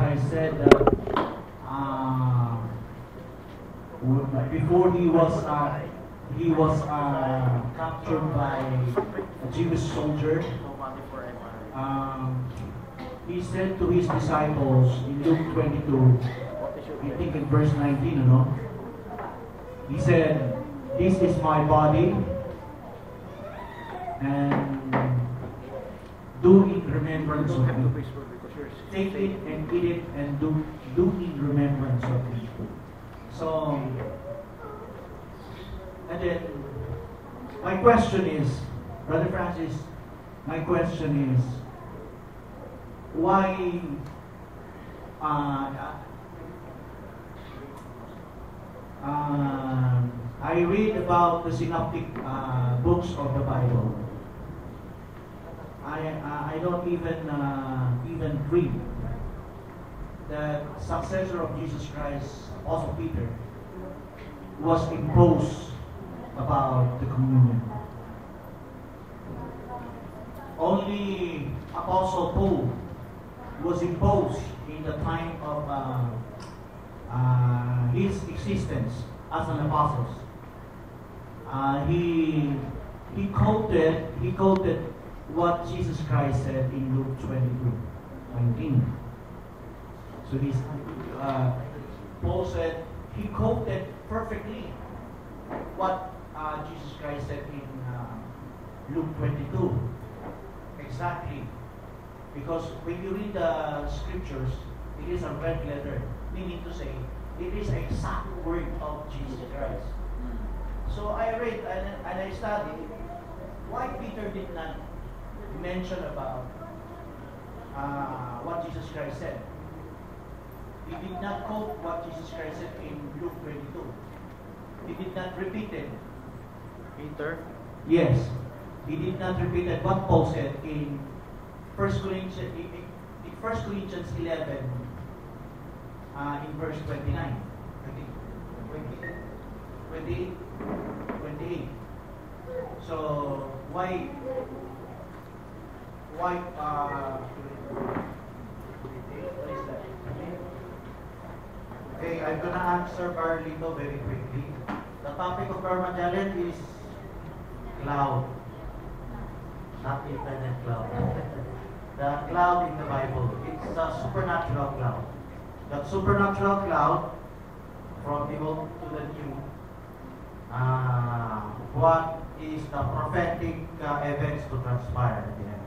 Christ said that before he was captured by a Jewish soldier. He said to his disciples in Luke 22, I think in verse 19, you know, he said, "This is my body, and do in remembrance of me. Take it and eat it, and do in remembrance of me." So, and then my question is, Brother Francis, my question is, why I read about the synoptic books of the Bible. I don't even read the successor of Jesus Christ, Apostle Peter, was imposed about the communion. Only Apostle Paul was imposed in the time of his existence as an apostle. He quoted what Jesus Christ said in Luke 22:19. So Paul said he quoted perfectly what Jesus Christ said in Luke 22. Exactly. Because when you read the scriptures, it is a red letter, meaning to say, it is an exact word of Jesus Christ. So I read and I studied why Peter did not mention about what Jesus Christ said. He did not quote what Jesus Christ said in Luke 22. He did not repeat it. Peter? Yes. He did not repeat it what Paul said in 1 Corinthians 11 in verse 29. I think 28. So why what is that? Okay, I'm gonna answer Carlito very quickly. The topic of our challenge is cloud, not internet cloud. The cloud in the Bible, it's a supernatural cloud. That supernatural cloud, from the Old to the New, what is the prophetic events to transpire at the end.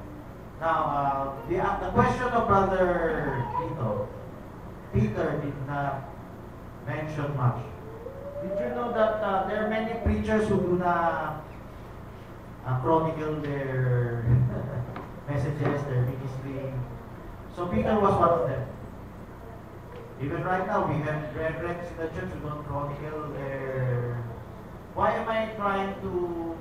Now, the question of Brother Tito, Peter did not mention much. Did you know that there are many preachers who do not chronicle their messages, their ministry? So Peter was one of them. Even right now, we have brethren in the church who don't chronicle their... Why am I trying to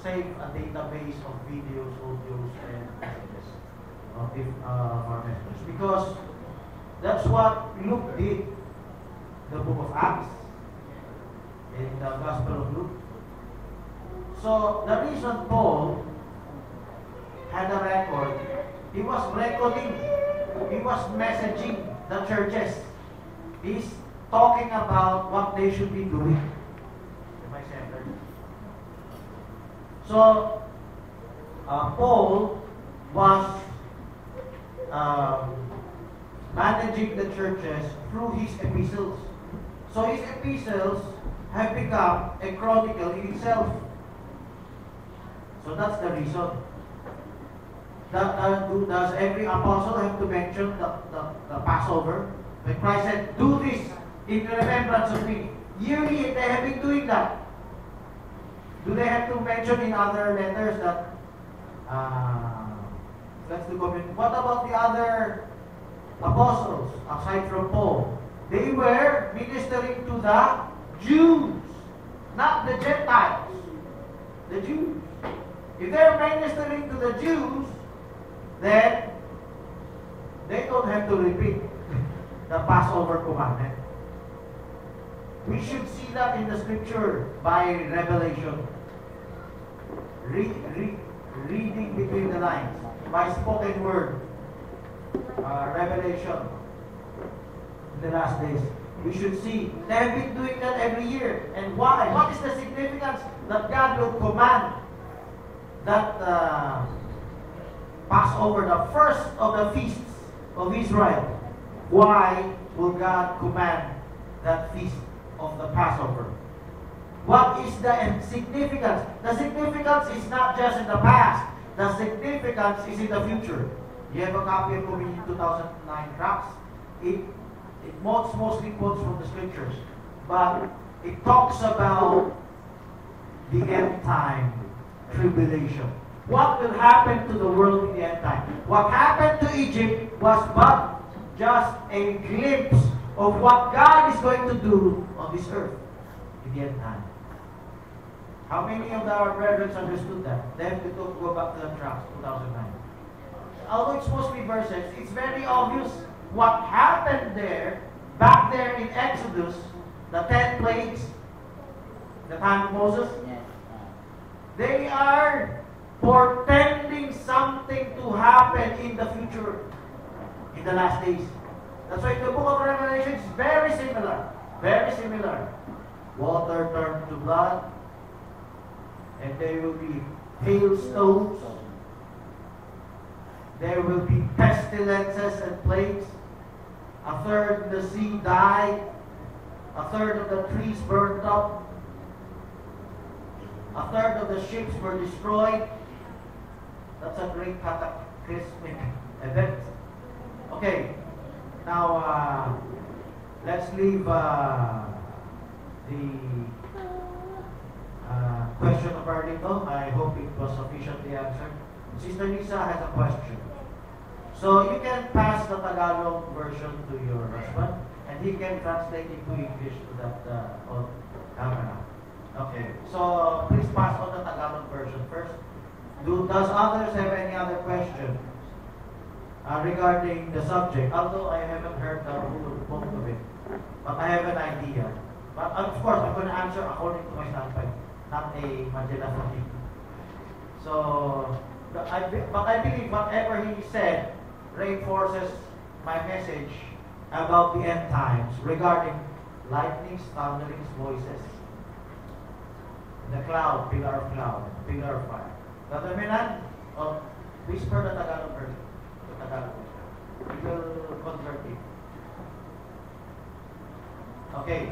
save a database of videos, audios, and messages of our messages? Because that's what Luke did. The book of Acts, in the Gospel of Luke. So the reason Paul had a record, he was recording, he was messaging the churches. He's talking about what they should be doing. Am I centered? So Paul was managing the churches through his epistles. So his epistles have become a chronicle in itself. So that's the reason. Does every apostle have to mention the Passover? When Christ said, "Do this in remembrance of me." Yearly, they have been doing that. Do they have to mention in other letters that that's the comment? What about the other apostles aside from Paul? They were ministering to the Jews, not the Gentiles. The Jews. If they're ministering to the Jews, then they don't have to repeat the Passover commandment. We should see that in the scripture by revelation. Reading between the lines. By spoken word. Revelation. the last days. We should see. They have been doing that every year. And why? What is the significance that God will command that Passover, the first of the feasts of Israel? Why will God command that feast of the Passover? What is the significance? The significance is not just in the past. The significance is in the future. You have a copy of Communion 2009 tracts. It mostly quotes from the scriptures, but it talks about the end time tribulation. What will happen to the world in the end time? What happened to Egypt was but just a glimpse of what God is going to do on this earth in the end time. How many of our brethren understood that? They have to go back to the tracts, 2009. Although it's mostly verses, it's very obvious what happened there, back there in Exodus, the 10 plagues, the time of Moses. They are portending something to happen in the future, in the last days. That's why the book of Revelation is very similar. Very similar. Water turned to blood, and there will be hailstones. There will be pestilences and plagues. A third of the sea died. A third of the trees burned up. A third of the ships were destroyed. That's a great cataclysmic event. Okay, now let's leave the question of Arlito. I hope it was sufficiently answered. Sister Lisa has a question. So you can pass the Tagalog version to your husband, and he can translate into English to that on camera. Okay. So please pass on the Tagalog version first. Does others have any other question regarding the subject? Although I haven't heard the whole book of it, but I have an idea. But of course, I'm going to answer according to my standpoint, not a Magellan thing. So, but I believe whatever he said reinforces my message about the end times regarding lightnings, thunderings, voices, the cloud, pillar of fire. Brother Minan, whisper the Tagalog version. The Tagalog version. We will convert it. Okay.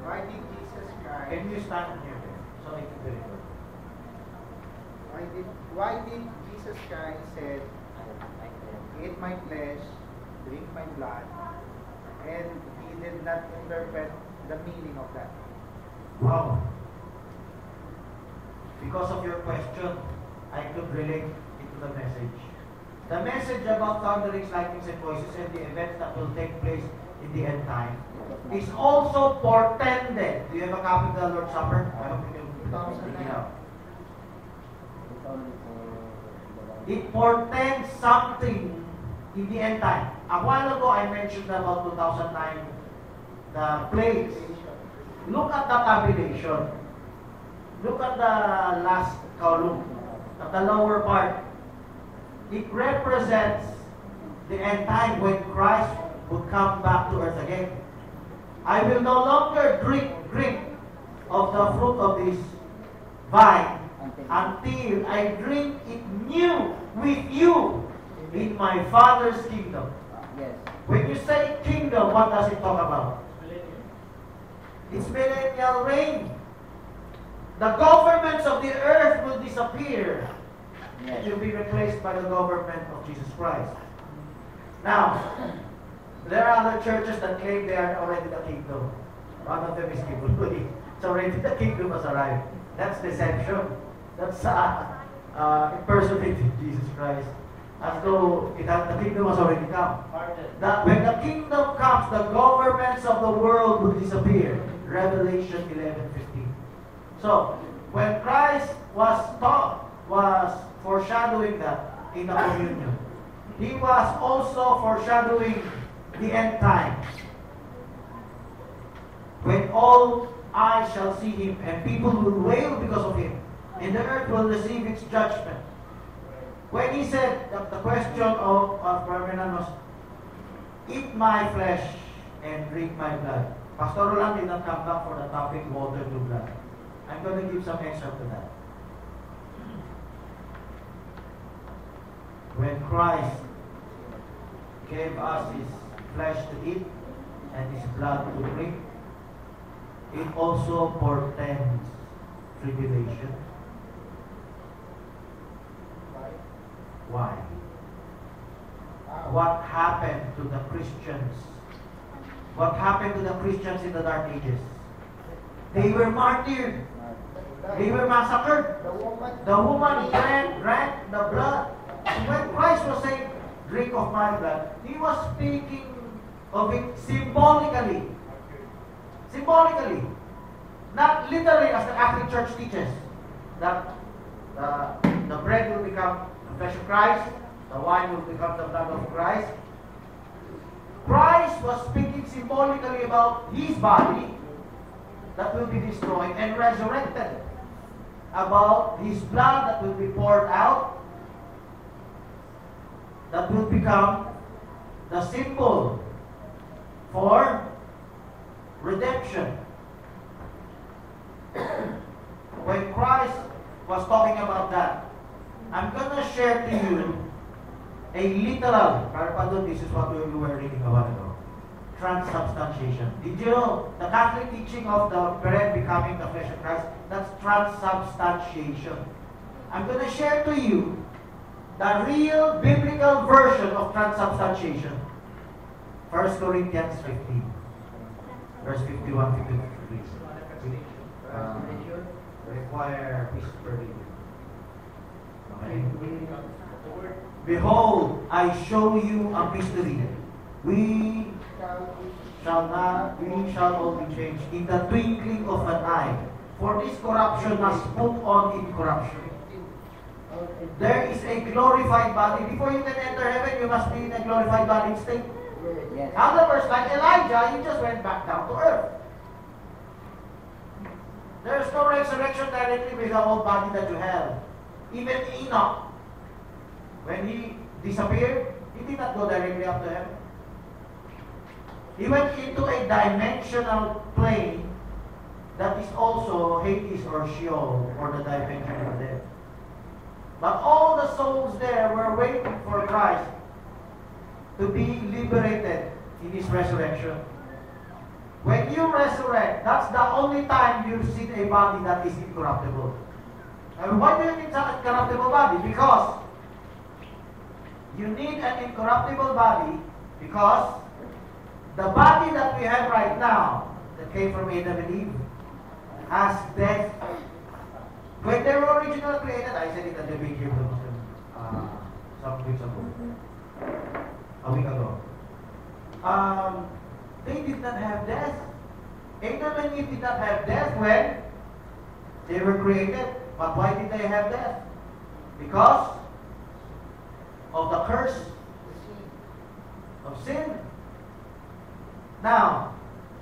Why did Jesus Christ? Can you stand here so I can do it? Why did Jesus Christ said, "Eat my flesh, drink my blood," and he did not interpret the meaning of that? Wow. Because of your question, I could relate it to the message. The message about thunderings, lightnings, and voices, and the events that will take place in the end time is also portended. Do you have a copy of the Lord's Supper? I hope you can pick it up. It portends something in the end time. A while ago, I mentioned about 2009, the plagues. Look at the tabulation. Look at the last column, at the lower part. It represents the end time when Christ would come back to earth again. I will no longer drink of the fruit of this vine until I drink it new with you in my Father's kingdom. Yes. When you say kingdom, what does it talk about? It's millennial reign. The governments of the earth will disappear. Yes. It will be replaced by the government of Jesus Christ. Now, there are other churches that claim they are already the kingdom. One of them is Typologies. It's already the kingdom has arrived. That's deception. That's impersonating Jesus Christ. As though the kingdom has already come. When the kingdom comes, the governments of the world will disappear. Revelation 11:15. So, when Christ was foreshadowing that in the communion, he was also foreshadowing the end times. When all eyes shall see him, and people will wail because of him, and the earth will receive its judgment. When he said that the question of Brahmanan was, "Eat my flesh and drink my blood. Pastor Roland did not come back for the topic water to blood. I'm going to give some excerpt to that. When Christ gave us His flesh to eat and His blood to drink, it also portends tribulation. Why? What happened to the Christians? What happened to the Christians in the Dark Ages? They were martyred. They were massacred. The woman drank the blood. When Christ was saying, drink of my blood, He was speaking of it symbolically. Symbolically. Not literally as the Catholic Church teaches. That the bread will become the flesh of Christ, the wine will become the blood of Christ. Christ was speaking symbolically about His body that will be destroyed and resurrected. About His blood that will be poured out, that will become the symbol for redemption. When Christ was talking about that, I'm going to share to you a literal, this is what we were reading a while ago, transubstantiation. Did you know the Catholic teaching of the bread becoming the flesh of Christ? That's transubstantiation. I'm going to share to you the real biblical version of transubstantiation. 1 Corinthians 15, verse 51, 53. Require whispering. Okay. Behold, I show you a mystery. We shall all be changed in the twinkling of an eye. For this corruption must put on incorruption. There is a glorified body. Before you can enter heaven, you must be in a glorified body state. Yes. Other verse, like Elijah, you just went back down to earth. There is no resurrection directly with the old body that you have. Even Enoch, when he disappeared, he did not go directly up to heaven. He went into a dimensional plane that is also Hades or Sheol, or the dimension of death. But all the souls there were waiting for Christ to be liberated in His resurrection. When you resurrect, that's the only time you see a body that is incorruptible. And why do you need an incorruptible body? Because you need an incorruptible body because the body that we have right now, that came from Adam and Eve, has death. When they were originally created, I said it at the beginning some weeks ago, a week ago. They did not have death. Adam and Eve did not have death when they were created. But why did they have death? Because of the curse of sin. Now,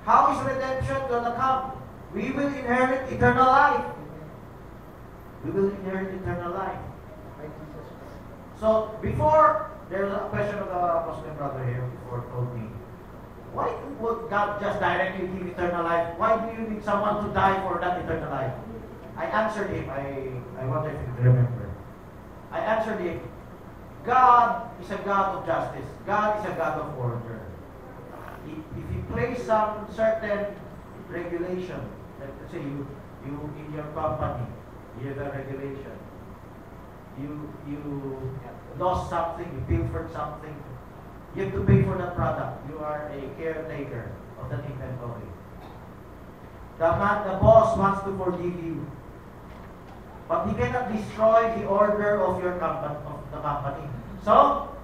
how is redemption going to come? We will inherit eternal life. We will inherit eternal life. So, before, there's a question of the Muslim brother here before told me, why would God just directly give eternal life? Why do you need someone to die for that eternal life? I answered him, I wonder if you remember. I answered him, God is a God of justice. God is a God of order. If He places some certain regulation, like let's say you in your company, you have a regulation. You lost something, you pilfered something, you have to pay for that product. You are a caretaker of that inventory. The boss wants to forgive you, but he cannot destroy the order of your company, of the company. So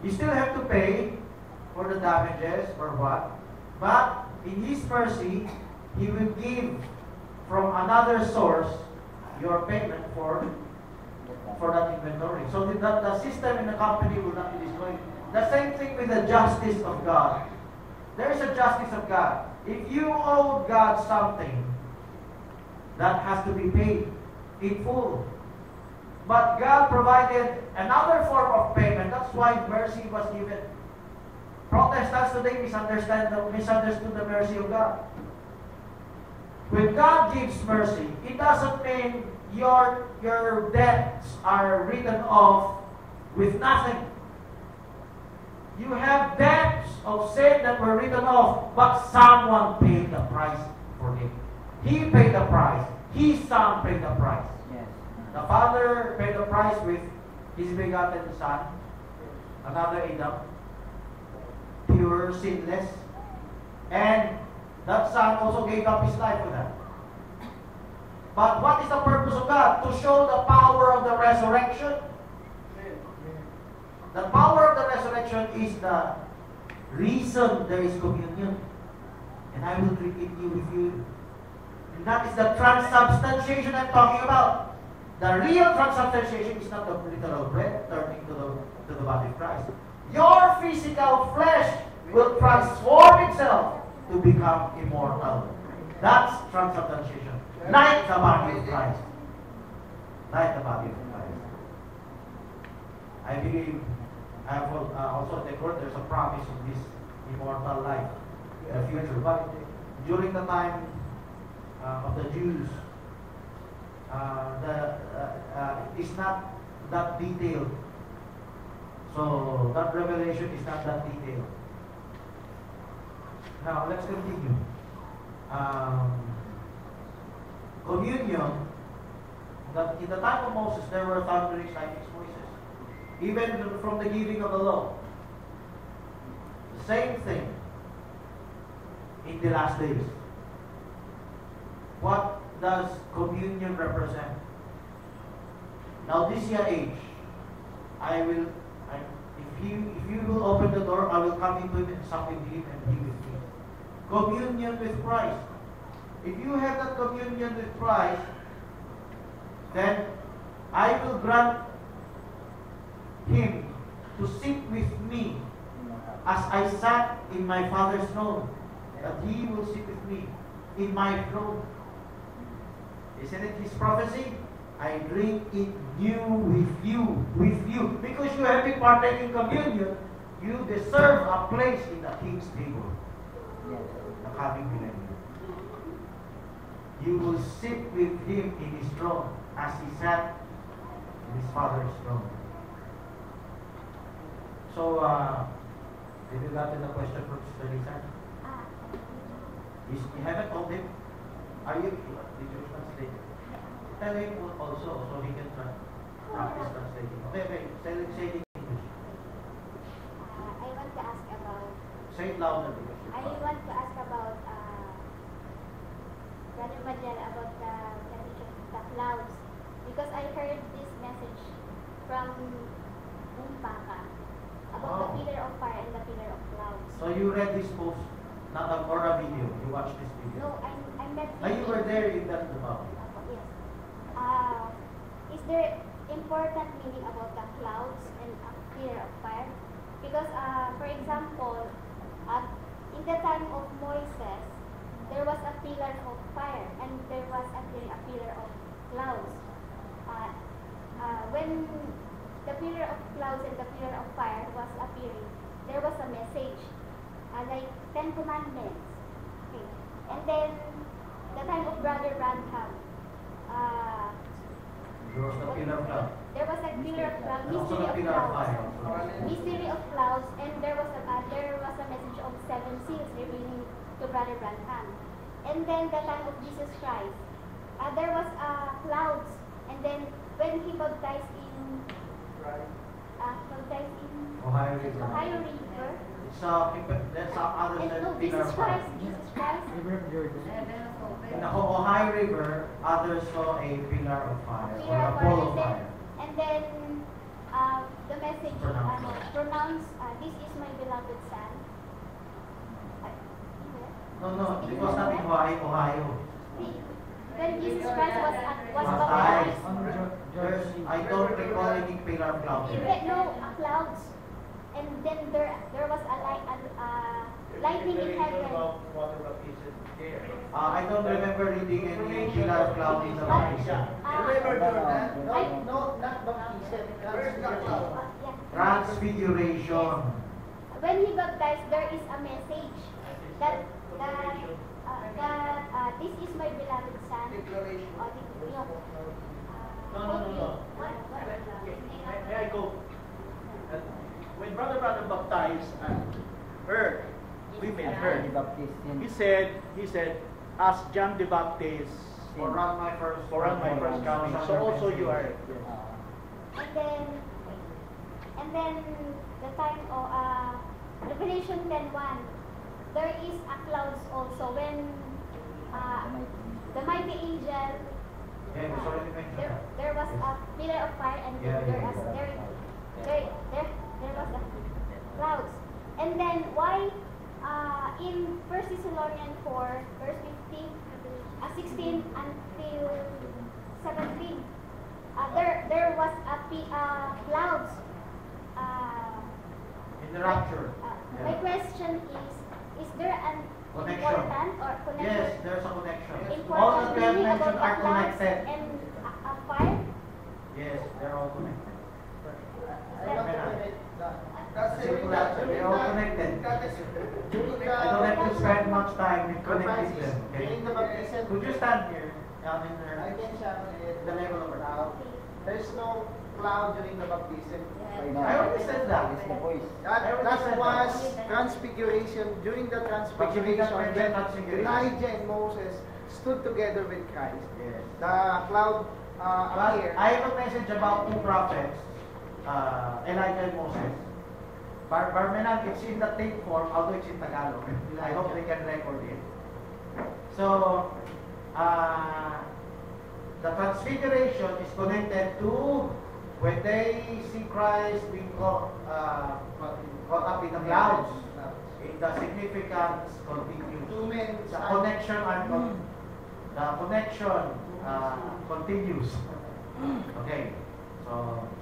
you still have to pay for the damages or what, but in His mercy, He will give from another source your payment for that inventory. So that the system in the company will not be destroyed. The same thing with the justice of God. There is a justice of God. If you owe God something, that has to be paid in full. But God provided another form of payment. That's why mercy was given. Protestants today misunderstood the mercy of God. When God gives mercy, it doesn't mean your debts are written off with nothing. You have debts of sin that were written off, but someone paid the price for it. He paid the price. His Son paid the price. Yes. The Father paid the price with His begotten Son, another Adam, pure, sinless, and that Son also gave up His life for that. But what is the purpose of God? To show the power of the resurrection. The power of the resurrection is the reason there is communion. And I will drink it with you. And that is the transubstantiation I'm talking about. The real transubstantiation is not the literal bread turning to the body of Christ. Your physical flesh will transform itself to become immortal. That's transubstantiation. Like the body of Christ. Like the body of Christ. I believe I have also declared there's a promise of this immortal life in the future. But during the time of the Jews, it's not that detailed. So that revelation is not that detailed. Now let's continue. Communion. That in the time of Moses, there were thunderings like his voices, even from the giving of the law. The same thing in the last days. What does communion represent? Now this year age, if you will open the door, I will come into it and sup with him and he with me. Communion with Christ. If you have that communion with Christ, then I will grant him to sit with me as I sat in my Father's throne, that he will sit with me in my throne. Isn't it his prophecy? I drink it new with you. Because you have been partaking communion, you deserve a place in the King's table. The coming millennium. You will sit with him in his throne as he sat in his Father's throne. So, did you got the question from Sister Lisa? You haven't told him? Did you translate? Tell him also so he can practice translating. Okay, say it in English. I want to ask about. Say it louder. I want to ask about Brother Madel about the clouds, because I heard this message from Umpaka about the pillar of fire and the pillar of clouds. So you read this post, not or a video. You watched this video. No, I'm not. You were there in that debate. Yes. Is there important meaning about the clouds and a pillar of fire? Because, for example, in the time of Moses, there was a pillar of fire and there was a pillar of clouds. When the pillar of clouds and the pillar of fire was appearing, there was a message, like 10 commandments. Okay. And then, the time of Brother Branham, There was the pillar of cloud. there was a pillar of clouds, And also mystery the of pillar of clouds. fire. Mystery of clouds, and there was a message of 7 seals revealing to Brother Branham. And then the time of Jesus Christ, there was clouds, and then when he baptized in Ohio River. Ohio River, That's other and than pillar Jesus of fire. Christ, In the Ohio River, others saw a pillar of fire or pillar a of pole of fire, fire. and then the message pronounced, this is my beloved son. No, it was not in Ohio. When Jesus Christ was Baptized. baptized, I don't recall any pillar of cloud there. no clouds, and then there was a lightning in heaven. I don't remember reading any pillar of cloud in the baptism. No, not baptism. Transfiguration. when he baptized, there is a message that this is my beloved son. Declaration. No. May I go? When Brother baptized her, he said, as John the Baptist Forerun my first coming. So also you are. And then the time of Revelation 10:1, there is a clouds also when the mighty angel. There was a pillar of fire and there was a clouds. And then why in 1 Thessalonians 4 verse 16 until 17 there was a clouds. In the rapture. My question is there an important or connection? Yes, there's a connection. All Important that we have meaning mentioned about are the clouds connected. and a fire? Yes, they're all connected. They're all connected. I don't have to spend much time in connecting them. Okay? During the baptism, Would you stand here? Down in there. I can shout it. The level of our Cloud. There's no cloud during the baptism. I already said that. That was transfiguration. During the transfiguration, when Elijah and Moses stood together with Christ, Yes. the cloud But appeared. I have a message about two prophets, Elijah and Moses. Barmenan, it's in the tape form, although it's in Tagalog. I hope they can record it. So, the transfiguration is connected to when they see Christ being caught up in the clouds. The significance continues. Two men. The connection continues. Okay, so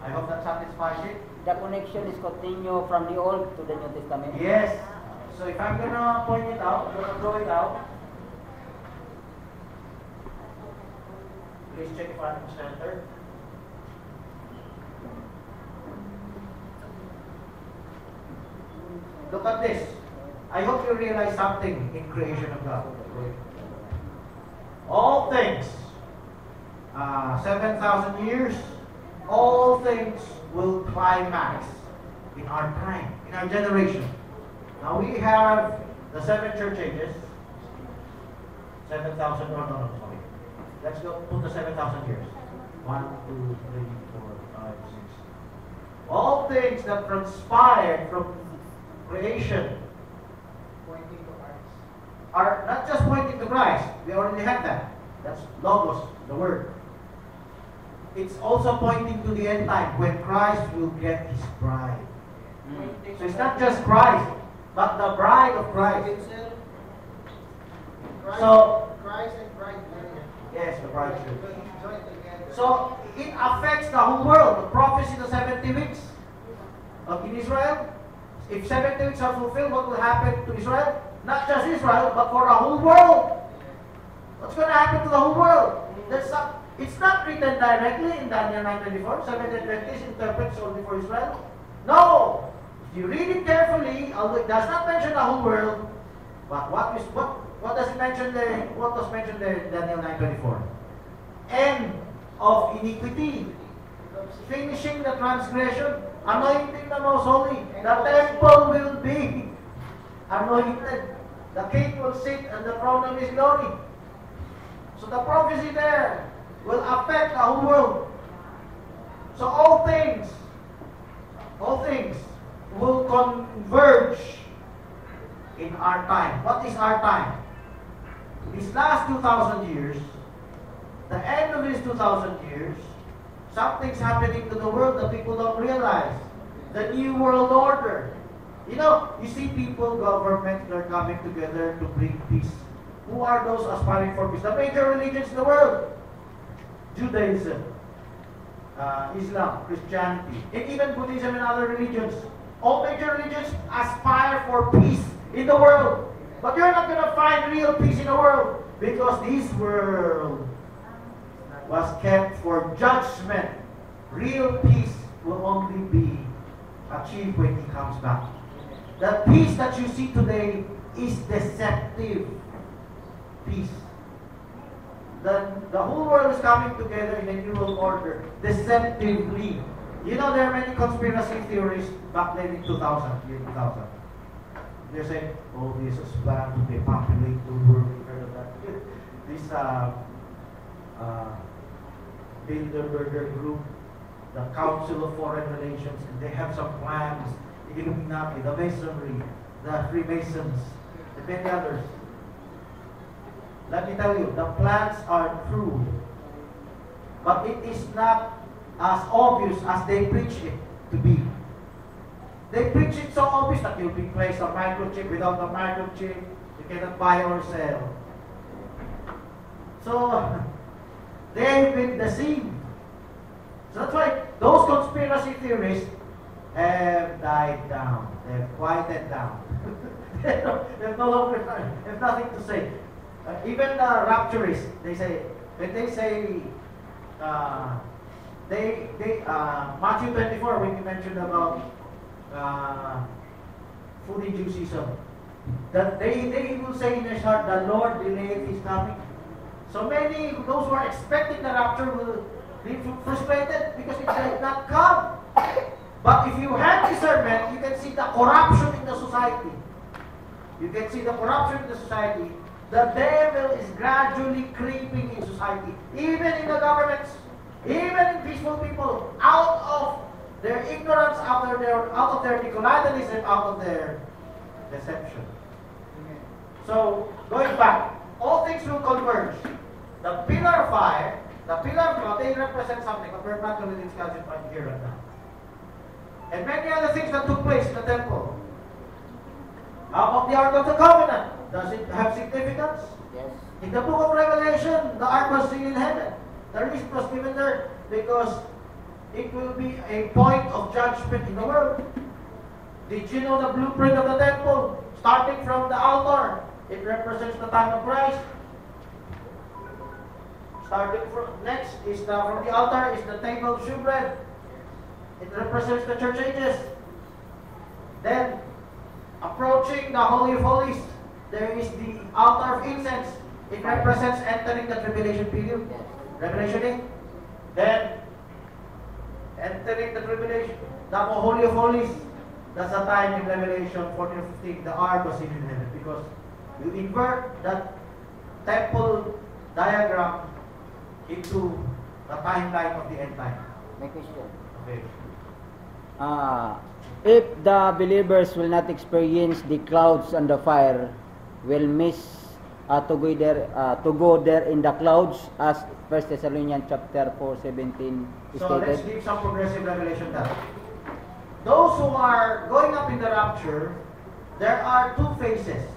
I hope that satisfies it. The connection is continue from the Old to the New Testament. Yes. So if I'm gonna point it out, I'm gonna draw it out. Please check if I'm centered. Look at this. I hope you realize something in creation of God. All things, 7,000 years, all things will climax in our time, in our generation. Now we have the 7 church ages. 7,000, no, sorry. Let's go put the 7,000 years. 1, 2, 3, 4, 5, 6. All things that transpired from creation Pointing to Christ. are not just pointing to Christ. We already have that. That's Logos, the Word. It's also pointing to the end time when Christ will get His bride. So it's not just Christ, but the bride of Christ. So, Christ and bride. yes, the bride church. Joined together. So it affects the whole world. The prophecy, the 70 weeks in Israel. If 70 weeks are fulfilled, what will happen to Israel? Not just Israel, but for the whole world. What's going to happen to the whole world? It's not written directly in Daniel 9:24. 70 and 20 is interpreted only for Israel. No! If you read it carefully, although it does not mention the whole world, but what does it mention there? What was mentioned there in Daniel 9:24? End of iniquity. Finishing the transgression. Anointing the most holy. The temple will be anointed. The king will sit on the throne of his glory. So the prophecy there will affect the whole world. So all things will converge in our time. What is our time? These last 2,000 years, the end of these 2,000 years, something's happening to the world that people don't realize. The New World Order. You know, you see people, governments, they're coming together to bring peace. Who are those aspiring for peace? The major religions in the world. Judaism, Islam, Christianity, and even Buddhism and other religions. All major religions aspire for peace in the world. But you're not going to find real peace in the world because this world was kept for judgment. Real peace will only be achieved when He comes back. The peace that you see today is deceptive peace. The whole world is coming together in a new world order deceptively. You know, there are many conspiracy theories back then in 2000, year 2000. They say, oh, Jesus planned to depopulate the world. You heard of that? This Bilderberger group, the Council of Foreign Relations, and they have some plans. The Illuminati, the Masonry, the Freemasons, and many others. Let me tell you, the plans are true, but it is not as obvious as they preach it to be. They preach it so obvious that you'll be placed a microchip. Without the microchip, you cannot buy or sell. So, they've been deceived. So that's why those conspiracy theorists have died down. They've quieted down. They've no longer, have nothing to say. Even the rapturists, they say, when they say, Matthew 24, when you mentioned about food in due season, that they will say in their heart, the Lord delayed His coming. So many, those who are expecting the rapture will be frustrated because it did not come. But if you have discernment, you can see the corruption in the society. You can see the corruption in the society. The devil is gradually creeping in society, even in the governments, even in peaceful people, out of their ignorance, out of their Nicolaitanism, out of their deception. So, going back, all things will converge. The pillar of fire, the pillar of cloud, they represent something, but we're not going to discuss it right here right now. And many other things that took place in the temple. How about the Ark of the Covenant? Does it have significance? Yes. In the book of Revelation, the Ark was seen in heaven. The list was given there because it will be a point of judgment in the world. Did you know the blueprint of the temple? Starting from the altar, it represents the time of Christ. Starting from next is from the altar is the table of shewbread. It represents the church ages. Then, approaching the Holy of Holies, there is the altar of incense. It represents entering the tribulation period. Revelation 8. Then, entering the tribulation. The Holy of Holies, that's the time in Revelation 14 and 15. The ark was seen in heaven. Because you invert that temple diagram into the timeline of the end time. My question. Okay. If the believers will not experience the clouds and the fire, will miss to go there in the clouds, as 1 Thessalonians chapter 4:17 So stated. let's give some progressive revelation now. Those who are going up in the rapture, there are two phases.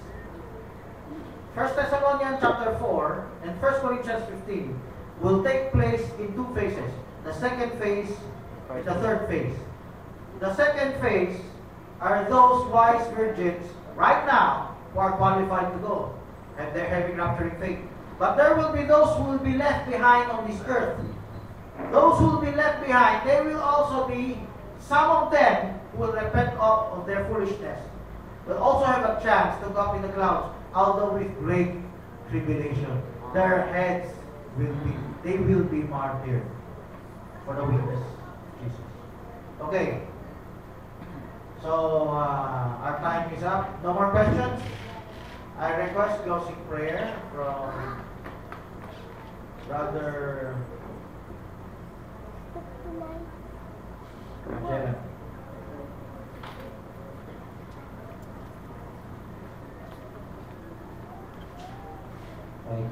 1 Thessalonians chapter 4 and 1 Corinthians 15 will take place in two phases. The second phase and the third phase. The second phase are those wise virgins right now who are qualified to go, and they're having rapturing faith. But there will be those who will be left behind on this earth. Those who will be left behind, they will also be, some of them who will repent of their foolishness, will also have a chance to go up in the clouds, although with great tribulation. Their heads they will be martyred for the witness of Jesus. Okay. So, our time is up. No more questions? I request closing prayer from Brother Angela. Ay,